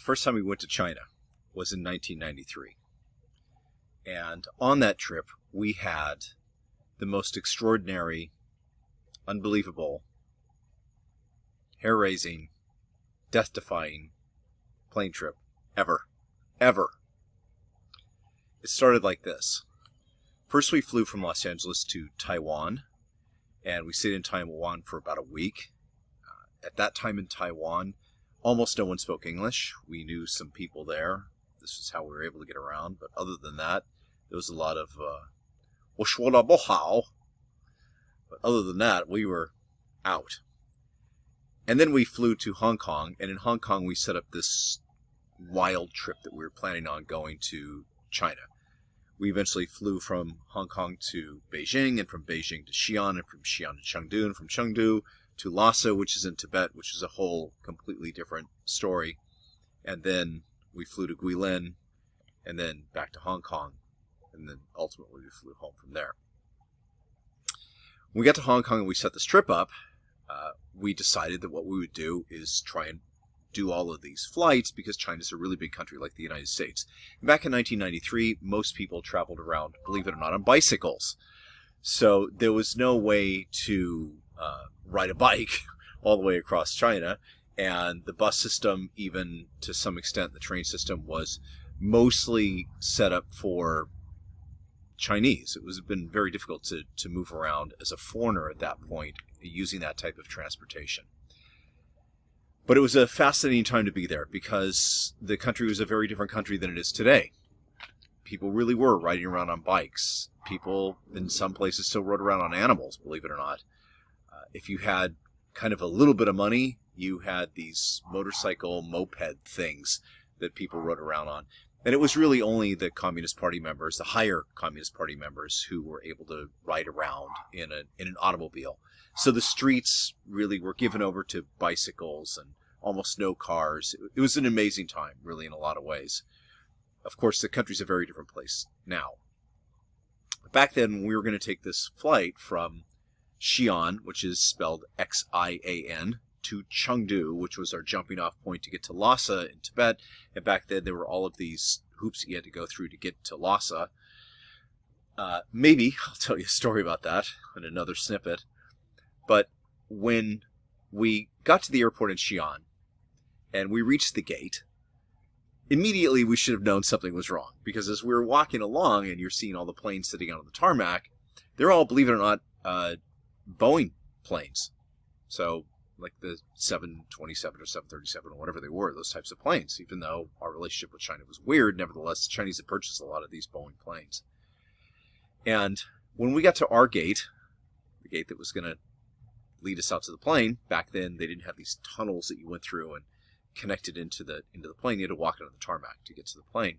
first time we went to China was in 1993. And on that trip, we had the most extraordinary, unbelievable, hair-raising, death-defying plane trip ever. Ever. It started like this. First, we flew from Los Angeles to Taiwan, and we stayed in Taiwan for about a week. At that time in Taiwan, almost no one spoke English. We knew some people there. This is how we were able to get around. But other than that, there was a lot of, 我说了不好. But other than that, we were out. And then we flew to Hong Kong, and in Hong Kong we set up this wild trip that we were planning on going to China. We eventually flew from Hong Kong to Beijing, and from Beijing to Xi'an, and from Xi'an to Chengdu, and from Chengdu to Lhasa, which is in Tibet, which is a whole completely different story. And then we flew to Guilin, and then back to Hong Kong, and then ultimately we flew home from there. When we got to Hong Kong and we set this trip up, we decided that what we would do is try and do all of these flights because China's a really big country like the United States. Back in 1993, most people traveled around, believe it or not, on bicycles. So there was no way to ride a bike all the way across China, and the bus system, even to some extent the train system, was mostly set up for Chinese. It was been very difficult to move around as a foreigner at that point using that type of transportation. But it was a fascinating time to be there because the country was a very different country than it is today. People really were riding around on bikes. People in some places still rode around on animals, believe it or not. If you had kind of a little bit of money, you had these motorcycle moped things that people rode around on. And it was really only the Communist Party members, the higher Communist Party members, who were able to ride around in an automobile. So the streets really were given over to bicycles and almost no cars. It was an amazing time, really, in a lot of ways. Of course, the country's a very different place now. Back then, we were going to take this flight from Xi'an, which is spelled Xian, to Chengdu, which was our jumping off point to get to Lhasa in Tibet. And back then, there were all of these hoops that you had to go through to get to Lhasa. Maybe I'll tell you a story about that in another snippet. But when we got to the airport in Xi'an and we reached the gate, immediately we should have known something was wrong. Because as we were walking along and you're seeing all the planes sitting out on the tarmac, they're all, believe it or not, Boeing planes. So like the 727 or 737 or whatever they were, those types of planes. Even though our relationship with China was weird, nevertheless, the Chinese had purchased a lot of these Boeing planes. And when we got to our gate, the gate that was going to lead us out to the plane, back then they didn't have these tunnels that you went through and connected into the plane. You had to walk onto the tarmac to get to the plane.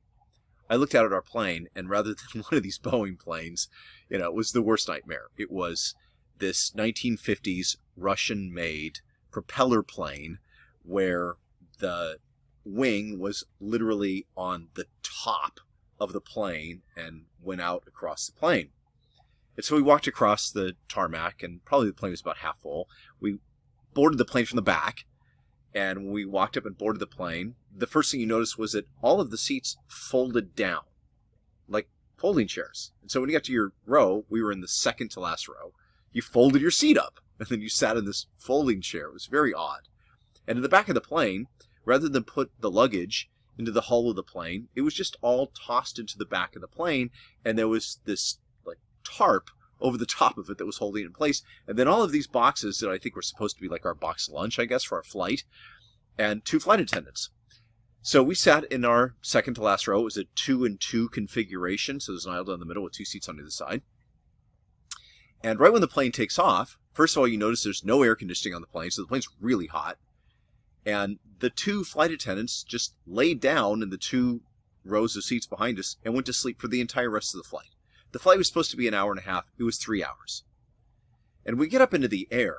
I looked out at our plane, and rather than one of these Boeing planes, it was the worst nightmare. It was this 1950s Russian-made propeller plane where the wing was literally on the top of the plane and went out across the plane. And so we walked across the tarmac, and probably the plane was about half full. We boarded the plane from the back, and when we walked up and boarded the plane, the first thing you noticed was that all of the seats folded down, like folding chairs. And so when you got to your row, we were in the second to last row, you folded your seat up, and then you sat in this folding chair. It was very odd. And in the back of the plane, rather than put the luggage into the hull of the plane, it was just all tossed into the back of the plane, and there was this tarp over the top of it that was holding it in place. And then all of these boxes that I think were supposed to be like our box lunch, I guess, for our flight, and 2 flight attendants. So we sat in our second to last row. It was a 2-and-2 configuration, so there's an aisle down the middle with 2 seats on either side. And right when the plane takes off, first of all, you notice there's no air conditioning on the plane, so the plane's really hot. And the 2 flight attendants just laid down in the 2 rows of seats behind us and went to sleep for the entire rest of the flight. The flight was supposed to be an hour and a half. It was 3 hours. And we get up into the air,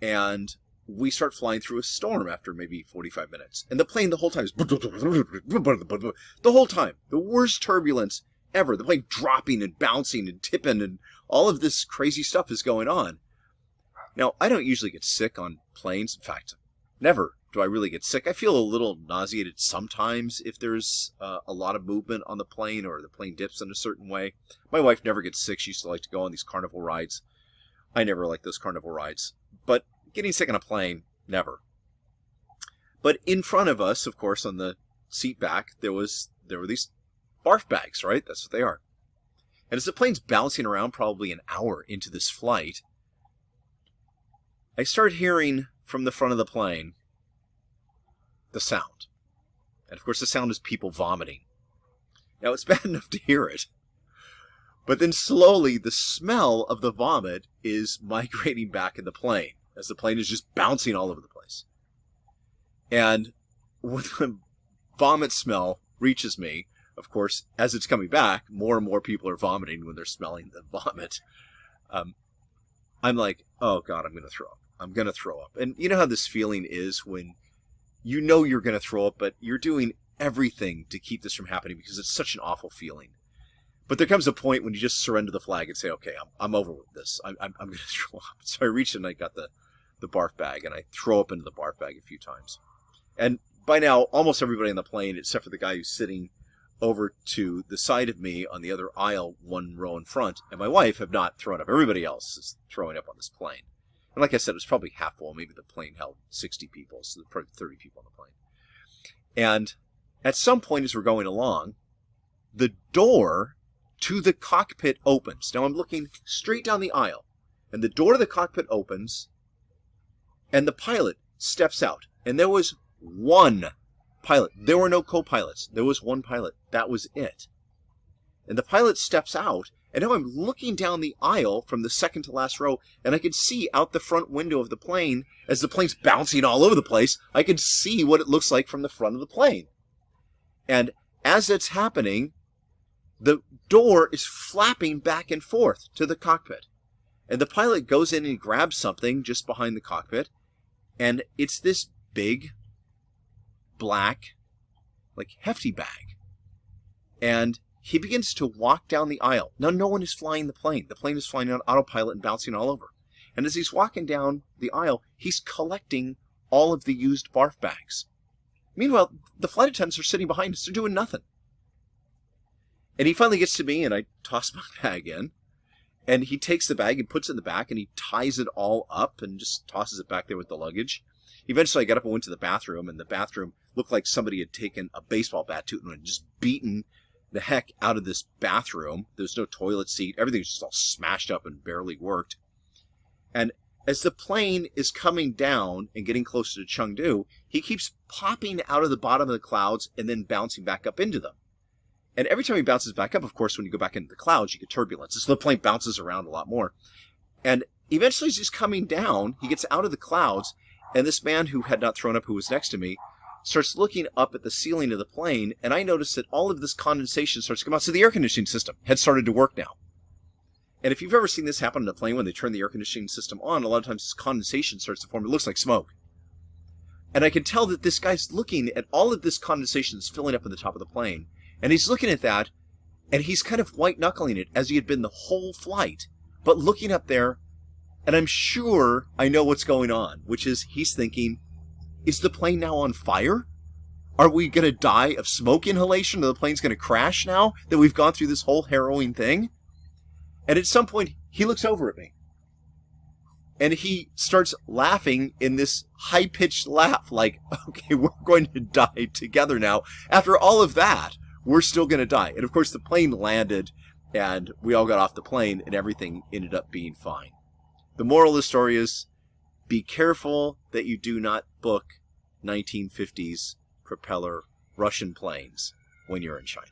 and we start flying through a storm after maybe 45 minutes. And the plane the whole time is... The whole time. The worst turbulence ever. The plane dropping and bouncing and tipping, and all of this crazy stuff is going on. Now, I don't usually get sick on planes. In fact, never do I really get sick? I feel a little nauseated sometimes if there's a lot of movement on the plane or the plane dips in a certain way. My wife never gets sick. She used to like to go on these carnival rides. I never like those carnival rides. But getting sick on a plane, never. But in front of us, of course, on the seat back, there were these barf bags, right? That's what they are. And as the plane's bouncing around probably an hour into this flight, I start hearing from the front of the plane the sound. And of course the sound is people vomiting. Now it's bad enough to hear it, but then slowly the smell of the vomit is migrating back in the plane as the plane is just bouncing all over the place. And when the vomit smell reaches me, of course, as it's coming back, more and more people are vomiting when they're smelling the vomit. I'm like, oh God, I'm going to throw up. I'm going to throw up. And you know how this feeling is when you know you're going to throw up, but you're doing everything to keep this from happening because it's such an awful feeling. But there comes a point when you just surrender the flag and say, okay, I'm over with this. I'm going to throw up. So I reached and I got the barf bag, and I throw up into the barf bag a few times. And by now, almost everybody on the plane, except for the guy who's sitting over to the side of me on the other aisle, one row in front, and my wife, have not thrown up. Everybody else is throwing up on this plane. And like I said, it was probably half full. Maybe the plane held 60 people, so there's probably 30 people on the plane. And at some point as we're going along, the door to the cockpit opens. Now I'm looking straight down the aisle, and the door to the cockpit opens, and the pilot steps out. And there was one pilot. There were no co-pilots. There was one pilot. That was it. And the pilot steps out, and now I'm looking down the aisle from the second to last row, and I could see out the front window of the plane, as the plane's bouncing all over the place, I could see what it looks like from the front of the plane. And as it's happening, the door is flapping back and forth to the cockpit. And the pilot goes in and grabs something just behind the cockpit, and it's this big, black, like hefty bag. And he begins to walk down the aisle. Now, no one is flying the plane. The plane is flying on autopilot and bouncing all over. And as he's walking down the aisle, he's collecting all of the used barf bags. Meanwhile, the flight attendants are sitting behind us. They're doing nothing. And he finally gets to me, and I toss my bag in. And he takes the bag and puts it in the back, and he ties it all up and just tosses it back there with the luggage. Eventually, I got up and went to the bathroom, and the bathroom looked like somebody had taken a baseball bat to it and just beaten the heck out of this bathroom. There was no toilet seat. Everything was just all smashed up and barely worked. And as the plane is coming down and getting closer to Chengdu, he keeps popping out of the bottom of the clouds and then bouncing back up into them. And every time he bounces back up, of course, when you go back into the clouds, you get turbulence. So the plane bounces around a lot more. And eventually, as he's coming down, he gets out of the clouds, and this man who had not thrown up, who was next to me, starts looking up at the ceiling of the plane, and I notice that all of this condensation starts to come out. So the air conditioning system had started to work now. And if you've ever seen this happen in a plane when they turn the air conditioning system on, a lot of times this condensation starts to form. It looks like smoke. And I can tell that this guy's looking at all of this condensation that's filling up in the top of the plane. And he's looking at that, and he's kind of white-knuckling it as he had been the whole flight, but looking up there, and I'm sure I know what's going on, which is he's thinking, is the plane now on fire? Are we going to die of smoke inhalation, or the plane's going to crash now that we've gone through this whole harrowing thing? And at some point, he looks over at me, and he starts laughing in this high-pitched laugh, like, okay, we're going to die together now. After all of that, we're still going to die. And of course, the plane landed, and we all got off the plane, and everything ended up being fine. The moral of the story is, be careful that you do not book 1950s propeller Russian planes when you're in China.